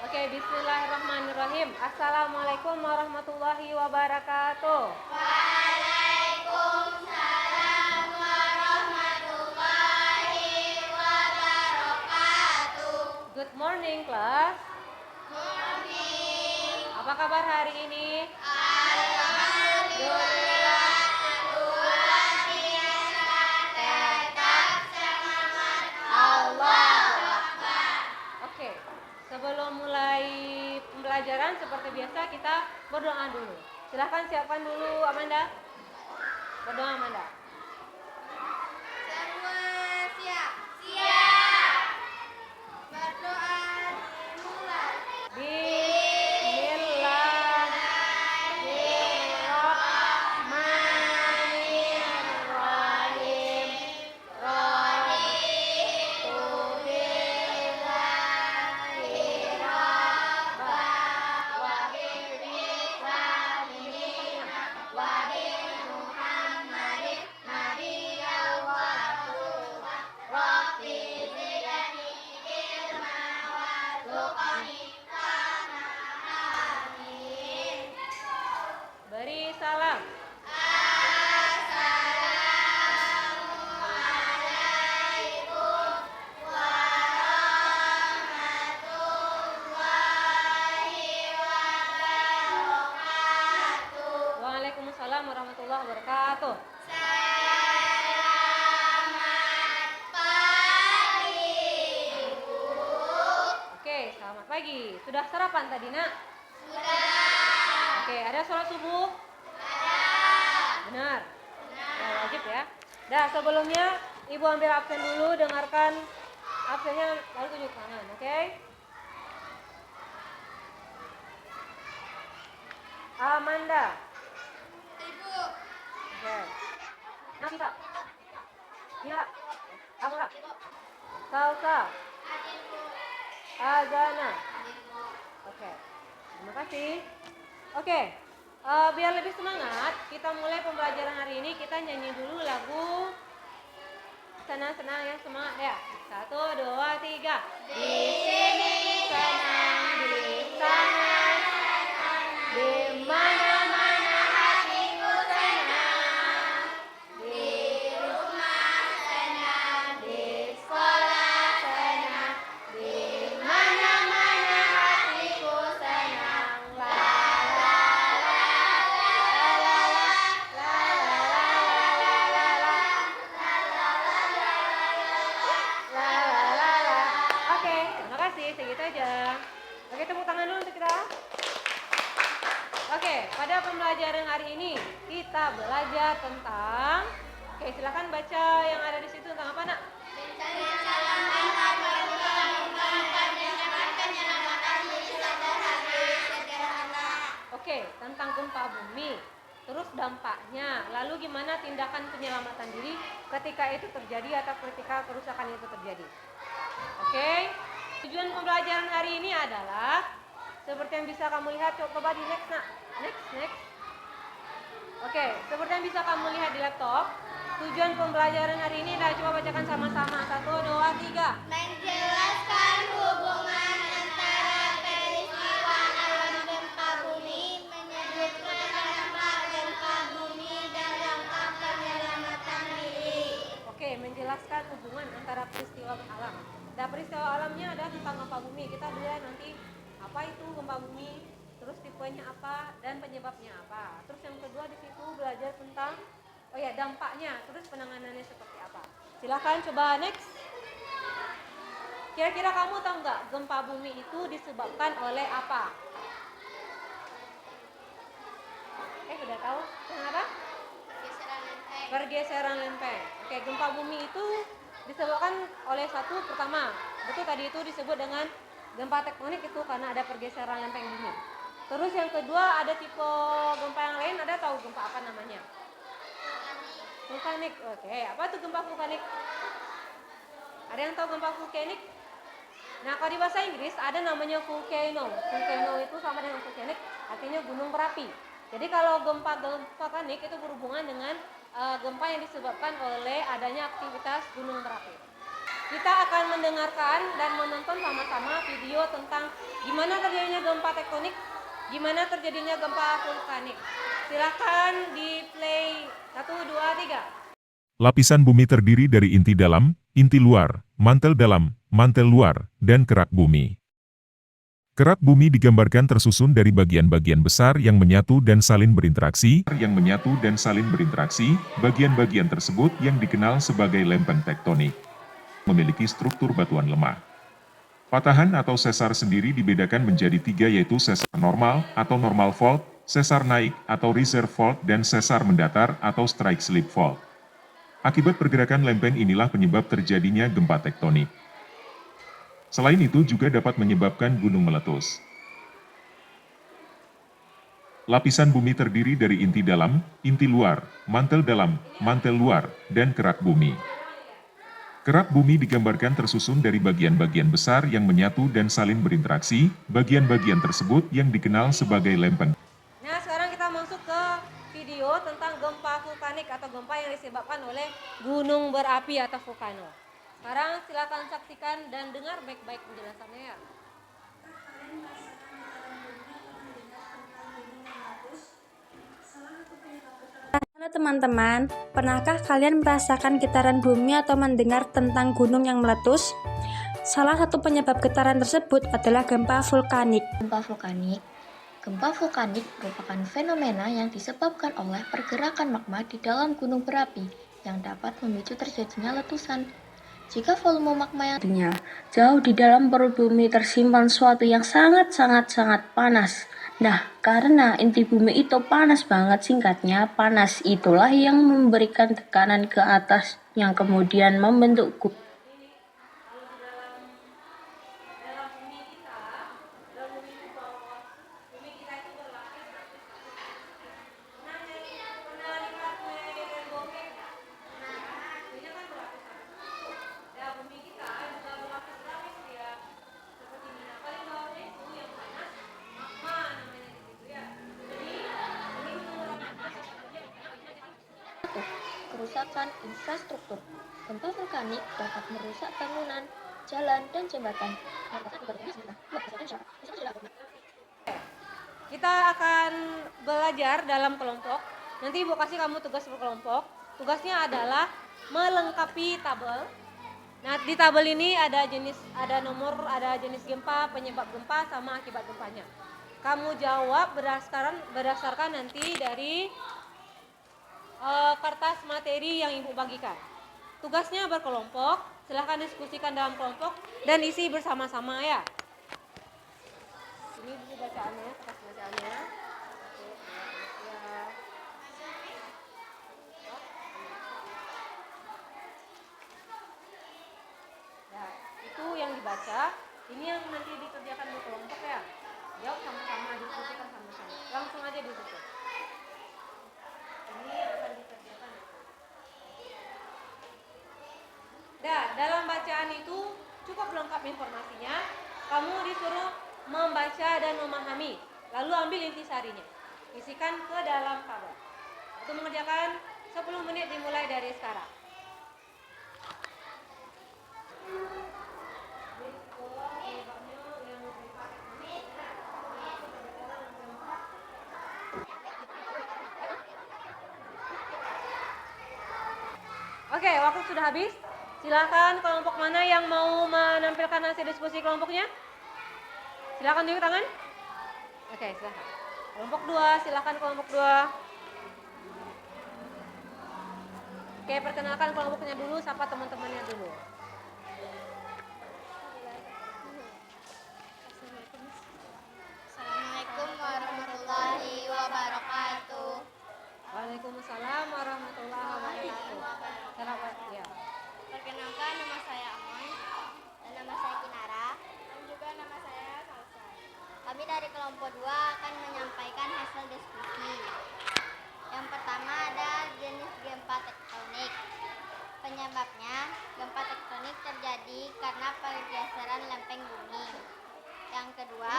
Oke, bismillahirrahmanirrahim. Assalamualaikum warahmatullahi wabarakatuh. Waalaikumsalam warahmatullahi wabarakatuh. Good morning, class. Morning. Apa kabar hari ini? Alhamdulillah, luar biasa, tetap semangat, Allahu Akbar. Oke, sebelum mulai pembelajaran seperti biasa kita berdoa dulu. Silahkan siapkan dulu Amanda. Berdoa Amanda. Semua siap? Siap. Berdoa dimulai. Bismillahirrahmanirrahim. Beri salam. Waalaikumsalam warahmatullahi wabarakatuh. Selamat pagi. Oke, selamat pagi. Sudah sarapan tadi, Nak? Sudah. Oke, ada sholat subuh? Ada. Benar. Ya, wajib ya. Dah, sebelumnya Ibu ambil absen dulu, dengarkan absennya lalu tunjuk tangan, oke? Amanda. Ibu. Oke. Nafisa. Mila. Amra. Salsa. Adikku. Azana. Adikku. Oke. Terima kasih. Oke. Biar lebih semangat, kita mulai pembelajaran hari ini. Kita nyanyi dulu lagu senang-senang yang semangat ya. 1, 2, 3. Di sini senang, di sana senang, di mana-mana hatiku senang. Di rumah senang, di sekolah senang, di mana-mana hatiku senang. La la la la la la la la. Oke, terima kasih. Segitu aja. Oke, tepuk tangan dulu untuk kita. Oke, pada pembelajaran hari ini kita belajar tentang. Oke, silakan baca yang ada di situ tentang apa, Nak? Oke, tentang gempa bumi. Terus dampaknya, lalu gimana tindakan penyelamatan diri ketika itu terjadi atau ketika kerusakan itu terjadi. Oke, tujuan pembelajaran hari ini adalah seperti yang bisa kamu lihat, coba di next, Nak. Next. Oke, seperti yang bisa kamu lihat di laptop, tujuan pembelajaran hari ini adalah coba bacakan sama-sama. 1, 2, 3. Menjelaskan hubungan antara peristiwa alam gempa bumi, menyebutkan dampak gempa bumi dan dampak penyelamatan diri. Oke, menjelaskan hubungan antara peristiwa alam. Nah, peristiwa alamnya ada tentang gempa bumi. Kita lihat nanti apa itu gempa bumi, terus tipenya apa dan penyebabnya apa. Terus yang kedua di situ belajar tentang dampaknya, terus penanganannya seperti apa. Silakan coba next. Kira-kira kamu tahu nggak gempa bumi itu disebabkan oleh apa? Udah tahu? Kenapa? Geseran lempeng. Pergeseran lempeng. Oke, gempa bumi itu disebabkan oleh satu pertama, betul tadi itu disebut dengan gempa tektonik itu karena ada pergeseran lempeng bumi. Terus yang kedua ada tipe gempa yang lain, ada tahu gempa apa namanya? Vulkanik. Oke, apa tuh gempa vulkanik? Ada yang tahu gempa vulkanik? Nah, kalau di bahasa Inggris ada namanya volcano. Volcano itu sama dengan vulkanik, artinya gunung berapi. Jadi kalau gempa vulkanik itu berhubungan dengan gempa yang disebabkan oleh adanya aktivitas gunung berapi. kita akan mendengarkan dan menonton sama-sama video tentang gimana terjadinya gempa tektonik, gimana terjadinya gempa vulkanik. Silakan di play 1, 2, 3. Lapisan bumi terdiri dari inti dalam, inti luar, mantel dalam, mantel luar, dan kerak bumi. Kerak bumi digambarkan tersusun dari bagian-bagian besar yang menyatu dan saling berinteraksi. Bagian-bagian tersebut yang dikenal sebagai lempeng tektonik memiliki struktur batuan lemah. Patahan atau sesar sendiri dibedakan menjadi 3, yaitu sesar normal atau normal fault, sesar naik atau reserve fault, dan sesar mendatar atau strike slip fault. Akibat pergerakan lempeng inilah penyebab terjadinya gempa tektonik. Selain itu juga dapat menyebabkan gunung meletus. Lapisan bumi terdiri dari inti dalam, inti luar, mantel dalam, mantel luar, dan kerak bumi. Kerak bumi digambarkan tersusun dari bagian-bagian besar yang menyatu dan saling berinteraksi. Bagian-bagian tersebut yang dikenal sebagai lempeng. Nah, sekarang kita masuk ke video tentang gempa vulkanik atau gempa yang disebabkan oleh gunung berapi atau vulkano. Sekarang silakan saksikan dan dengar baik-baik penjelasannya ya. Halo teman-teman, pernahkah kalian merasakan getaran bumi atau mendengar tentang gunung yang meletus? Salah satu penyebab getaran tersebut adalah gempa vulkanik. Gempa vulkanik merupakan fenomena yang disebabkan oleh pergerakan magma di dalam gunung berapi yang dapat memicu terjadinya letusan. Jika volume magma yang jauh di dalam perut bumi tersimpan suatu yang sangat panas. Nah, karena inti bumi itu panas banget, singkatnya panas itulah yang memberikan tekanan ke atas yang kemudian membentuk kerusakan infrastruktur. Gempa vulkanik dapat merusak bangunan, jalan, dan jembatan. Kita akan belajar dalam kelompok. Nanti Ibu kasih kamu tugas berkelompok. Tugasnya adalah melengkapi tabel. Nah, di tabel ini ada nomor, ada jenis gempa, penyebab gempa, sama akibat gempanya. Kamu jawab berdasarkan nanti dari kertas materi yang Ibu bagikan. Tugasnya berkelompok, silahkan diskusikan dalam kelompok dan isi bersama-sama ya. Ini buku bacaannya, kertas bacaannya. Nah, itu yang dibaca. Ini yang nanti dikerjakan di kelompok ya. Jawab sama-sama, diskusikan sama-sama. Langsung aja ditutup. Ini akan dikerjakan. Nah, dalam bacaan itu cukup lengkap informasinya. Kamu disuruh membaca dan memahami, lalu ambil intisarinya, isikan ke dalam tabel. Untuk mengerjakan 10 menit dimulai dari sekarang. Oke, waktu sudah habis. Silakan kelompok mana yang mau menampilkan hasil diskusi kelompoknya? Silakan tunjuk tangan. Oke, silakan. Kelompok 2, silakan kelompok 2. Oke, perkenalkan kelompoknya dulu, sapa teman-temannya dulu. Assalamualaikum warahmatullahi wabarakatuh. Waalaikumsalam warahmatullahi wabarakatuh. Selamat ya. Perkenalkan, nama saya Amoy dan nama saya Kinara dan juga nama saya Salsa. Kami dari kelompok 2 akan menyampaikan hasil diskusi. Yang pertama ada jenis gempa tektonik. Penyebabnya, gempa tektonik terjadi karena pergeseran lempeng bumi. Yang kedua,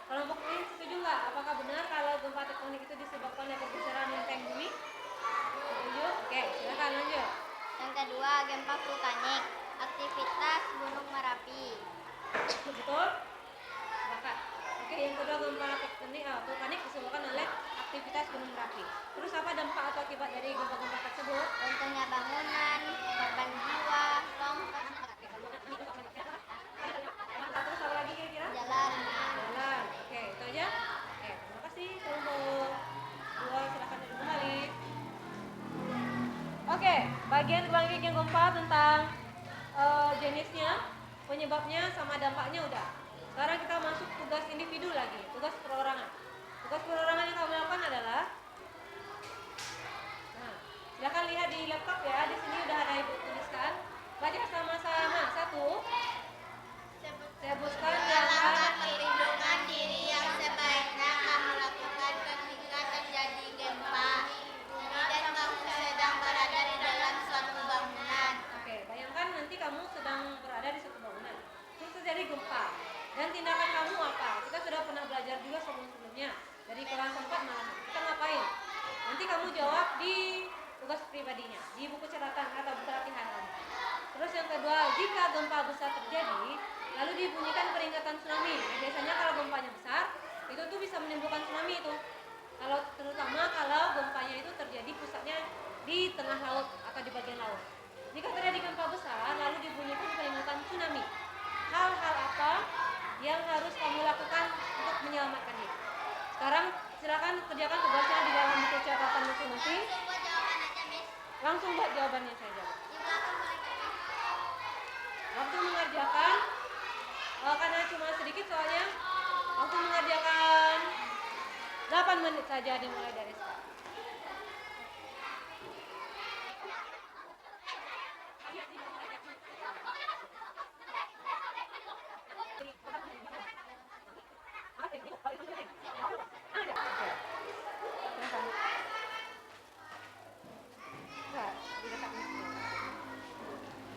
Kelompok ini setuju nggak? Apakah benar kalau gempa tektonik itu disebabkan oleh pergeseran lempeng bumi? Setuju? Oke, silakan lanjut. Yang kedua, gempa vulkanik. Aktivitas Gunung Merapi. Betul? Sepakat. Oke, yang kedua gempa vulkanik disebabkan oleh aktivitas gunung Merapi. Terus apa dampak atau akibat dari gempa-gempa tersebut? Runtuhnya bangunan, korban jiwa, longsor, Terus apa lagi kira-kira? jalan. Jalan. Oke, itu aja. Oke, terima kasih. Kelompok 2 silakan duduk kembali. Oke, bagian bangkitnya gempa tentang jenisnya, penyebabnya sama dampaknya udah. Sekarang kita masuk tugas individu lagi, tugas perorangan. Tugas perorangan yang kamu lakukan adalah, nah, silakan lihat di laptop ya, di sini udah ada ibu tuliskan. Baca sama-sama. 1. Sebutkan jalan Perlindungan diri yang sebaiknya kamu lakukan ketika terjadi gempa bumi dan kamu sedang berada di dalam suatu bangunan. Oke, bayangkan nanti kamu sedang berada di suatu bangunan. Terus terjadi gempa. Dan tindakan kamu apa? Kita sudah pernah belajar juga sebelum-sebelumnya. Dari kelas 4 malahan. Kita ngapain? Nanti kamu jawab di tugas pribadinya, di buku catatan atau buku latihan kamu. Terus yang kedua, jika gempa besar terjadi, lalu dibunyikan peringatan tsunami. Nah, biasanya kalau gempanya besar, itu tuh bisa menimbulkan tsunami itu. Kalau terutama kalau gempanya itu terjadi pusatnya di tengah laut atau di bagian laut. Jika terjadi gempa besar, lalu dibunyikan peringatan tsunami. Hal-hal apa yang harus kamu lakukan untuk menyelamatkan diri? Sekarang silakan kerjakan tugasnya di dalam buku catatan masing-masing. Buat jawaban aja, Miss. Langsung buat jawabannya saja. Di belakang boleh kan, Miss? Waktu mengerjakan, karena cuma sedikit soalnya, waktu mengerjakan 8 menit saja dimulai dari sekarang.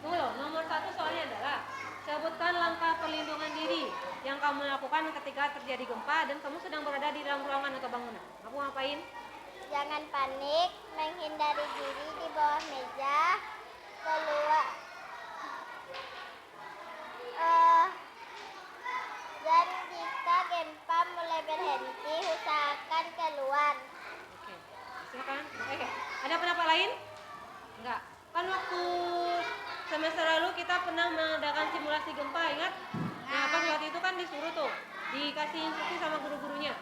Tunggu loh, nomor 1 soalnya adalah sebutkan langkah perlindungan diri yang kamu lakukan ketika terjadi gempa dan kamu sedang berada di dalam ruangan atau bangunan. Kamu ngapain? Jangan panik, menghindari diri di bawah meja, keluar. Dan jika gempa mulai berhenti, usahakan keluar. Oke, silakan. Oke, ada pendapat lain? Enggak. Kan waktu semester lalu kita pernah mengadakan simulasi gempa, ingat? Nah, pas waktu itu kan disuruh tuh, dikasih instruksi sama guru-gurunya.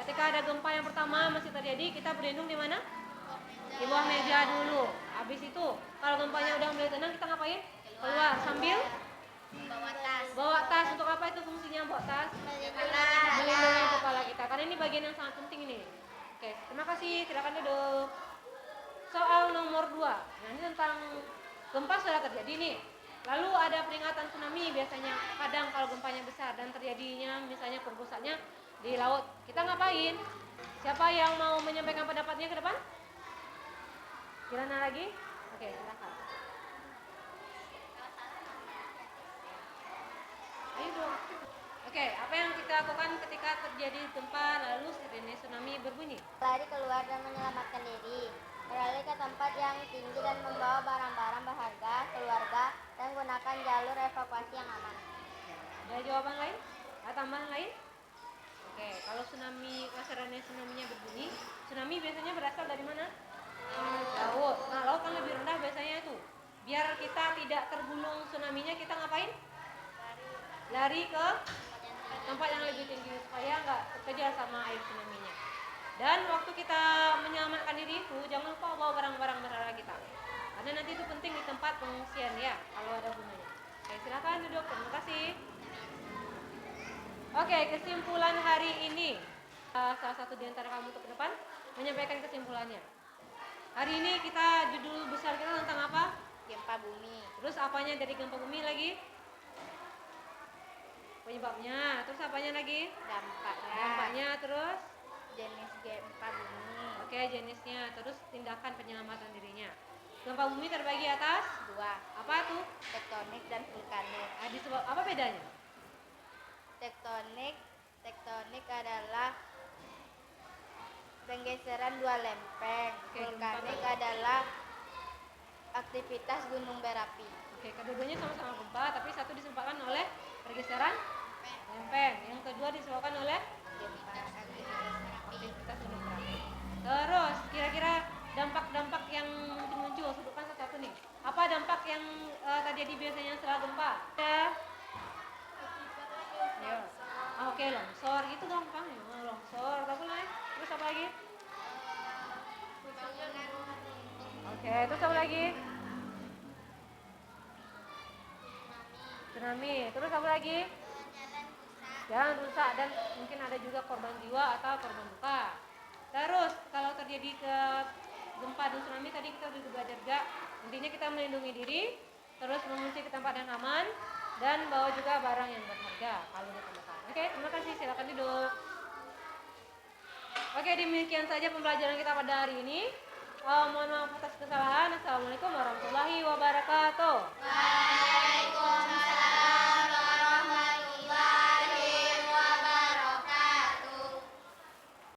Ketika ada gempa yang pertama masih terjadi, kita berlindung di mana? Di bawah meja dulu. Habis itu, kalau gempanya udah mulai tenang, kita ngapain? Keluar sambil Bawa tas. bawa tas. Untuk apa itu fungsinya bawa tas? Melindungi kepala kita. Karena ini bagian yang sangat penting ini. Oke, terima kasih. Silakan duduk. Soal nomor 2. Nah, ini tentang gempa sudah terjadi nih. Lalu ada peringatan tsunami biasanya. Kadang kalau gempanya besar dan terjadinya misalnya pusatnya di laut. Kita ngapain? Siapa yang mau menyampaikan pendapatnya ke depan? Kirana lagi? Oke, silakan. Ayo dong. Oke, apa yang kita lakukan ketika terjadi gempa lalu sirene tsunami berbunyi? Lari keluar dan menyelamatkan diri. Beralih ke tempat yang tinggi dan membawa barang-barang berharga keluarga dan gunakan jalur evakuasi yang aman. Ada jawaban lain? Ada tambahan lain? Oke, kalau sirene tsunami-nya berbunyi, tsunami biasanya berasal dari mana? Laut. Nah, laut kan lebih rendah biasanya itu. Biar kita tidak tergulung tsunami-nya, kita ngapain? Lari ke tempat yang lebih tinggi supaya nggak terkejar sama air tsunami-nya. Dan waktu kita menyelamatkan diri itu, jangan lupa bawa barang-barang berharga kita. Karena nanti itu penting di tempat pengungsian ya, kalau ada gunanya. Oke, silakan duduk. Terima kasih. Oke, kesimpulan hari ini. Salah satu di antara kamu untuk ke depan menyampaikan kesimpulannya. Hari ini kita judul besar kita tentang apa? Gempa bumi. Terus apanya dari gempa bumi lagi? Penyebabnya. Terus apanya lagi? Dampaknya. Terus? Jenis gempa bumi. Oke, jenisnya. Terus tindakan penyelamatan dirinya. Gempa bumi terbagi atas 2. apa tuh? Tektonik dan vulkanik. Disebab apa bedanya? Tektonik adalah penggeseran dua lempeng. Oke, Vulkanik gempa. adalah aktivitas gunung berapi. Oke, Oke, kedua-duanya sama-sama gempa, tapi satu disebabkan oleh pergeseran lempeng, yang kedua disebabkan oleh aktivitas gunung berapi. Terus kira-kira dampak-dampak yang muncul sebutkan satu-satu nih. Apa dampak yang terjadi biasanya setelah gempa? Ya. Oke, longsor itu gampang ya. Longsor, apa lagi? Terus apa lagi? Oke, terus apa lagi? Tsunami. Terus apa lagi? Jalan rusak dan mungkin ada juga korban jiwa atau korban luka. Terus kalau terjadi ke gempa dan tsunami tadi kita sudah belajar juga, intinya kita melindungi diri, terus mengungsi ke tempat yang aman dan bawa juga barang yang berharga kalau ditemukan. Oke, terima kasih. Silakan duduk. Oke, demikian saja pembelajaran kita pada hari ini. Mohon maaf atas kesalahan. Assalamualaikum warahmatullahi wabarakatuh. Waalaikumsalam.